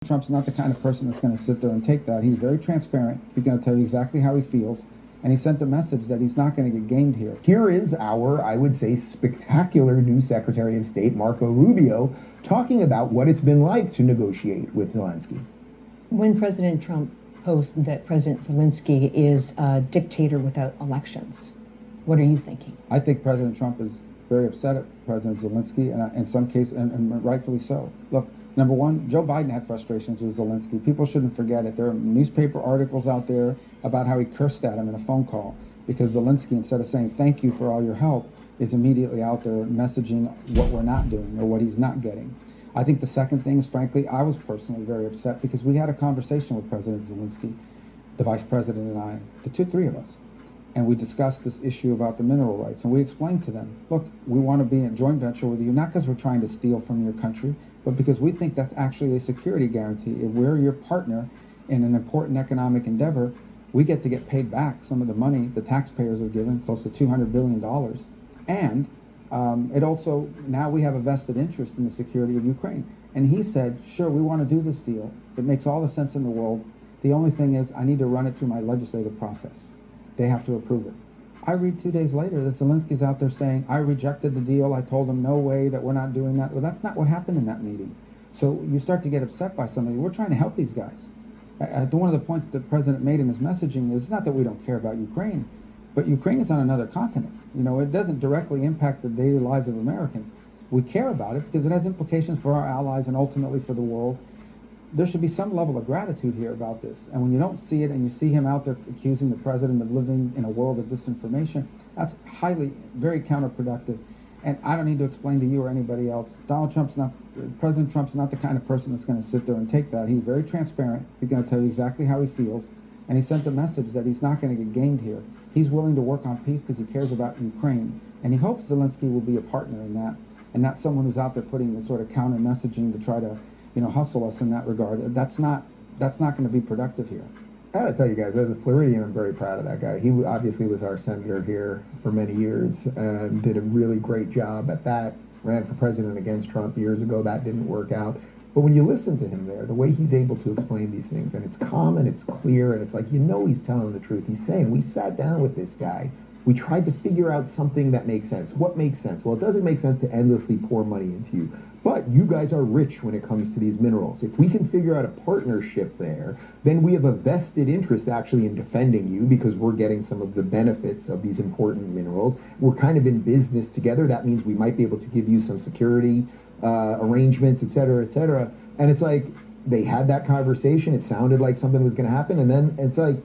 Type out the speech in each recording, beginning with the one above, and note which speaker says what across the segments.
Speaker 1: Trump's not the kind of person that's going to sit there and take that. He's very transparent. He's going to tell you exactly how he feels. And he sent a message that he's not going to get gamed here.
Speaker 2: Here is our, I would say, spectacular new Secretary of State, Marco Rubio, talking about what it's been like to negotiate with Zelensky.
Speaker 3: When President Trump posts that President Zelinsky is a dictator without elections, what are you thinking?
Speaker 1: I think President Trump is very upset at President Zelinsky, and in some cases, and rightfully so. Look, number one, Joe Biden had frustrations with Zelinsky. People shouldn't forget it. There are newspaper articles out there about how he cursed at him in a phone call because Zelinsky, instead of saying thank you for all your help, is immediately out there messaging what we're not doing or what he's not getting. I think the second thing is, frankly, I was personally very upset because we had a conversation with President Zelinsky, the vice president and I, the three of us, and we discussed this issue about the mineral rights. And we explained to them, look, we want to be in a joint venture with you, not because we're trying to steal from your country, but because we think that's actually a security guarantee. If we're your partner in an important economic endeavor, we get to get paid back some of the money the taxpayers have given, close to $200 billion. And it also, now we have a vested interest in the security of Ukraine. And he said, sure, we want to do this deal. It makes all the sense in the world. The only thing is I need to run it through my legislative process. They have to approve it. I read 2 days later that Zelensky's out there saying, I rejected the deal. I told him, no way, that we're not doing that. Well, that's not what happened in that meeting. So you start to get upset by somebody. We're trying to help these guys. One of the points that the president made in his messaging is not that we don't care about Ukraine, but Ukraine is on another continent. You know, it doesn't directly impact the daily lives of Americans. We care about it because it has implications for our allies and ultimately for the world. There should be some level of gratitude here about this. And when you don't see it and you see him out there accusing the president of living in a world of disinformation, that's very counterproductive. And I don't need to explain to you or anybody else, President Trump's not the kind of person that's going to sit there and take that. He's very transparent. He's going to tell you exactly how he feels. And he sent a message that he's not going to get gamed here. He's willing to work on peace because he cares about Ukraine. And he hopes Zelensky will be a partner in that and not someone who's out there putting this sort of counter messaging to try to hustle us in that regard. That's not going to be productive here.
Speaker 2: I gotta tell you guys, as a Floridian, I'm very proud of that guy. He obviously was our senator here for many years and did a really great job at that. Ran for president against Trump years ago. That didn't work out. But when you listen to him there, the way he's able to explain these things, and it's calm and it's clear, and it's like, he's telling the truth. He's saying, we sat down with this guy. We tried to figure out something that makes sense. What makes sense? Well, it doesn't make sense to endlessly pour money into you. But you guys are rich when it comes to these minerals. If we can figure out a partnership there, then we have a vested interest actually in defending you because we're getting some of the benefits of these important minerals. We're kind of in business together. That means we might be able to give you some security arrangements, et cetera, et cetera. And it's like they had that conversation. It sounded like something was going to happen. And then it's like,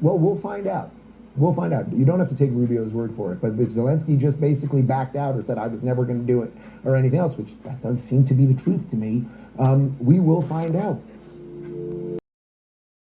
Speaker 2: well, we'll find out. We'll find out. You don't have to take Rubio's word for it. But if Zelensky just basically backed out or said, I was never going to do it or anything else, which that does seem to be the truth to me, we will find out.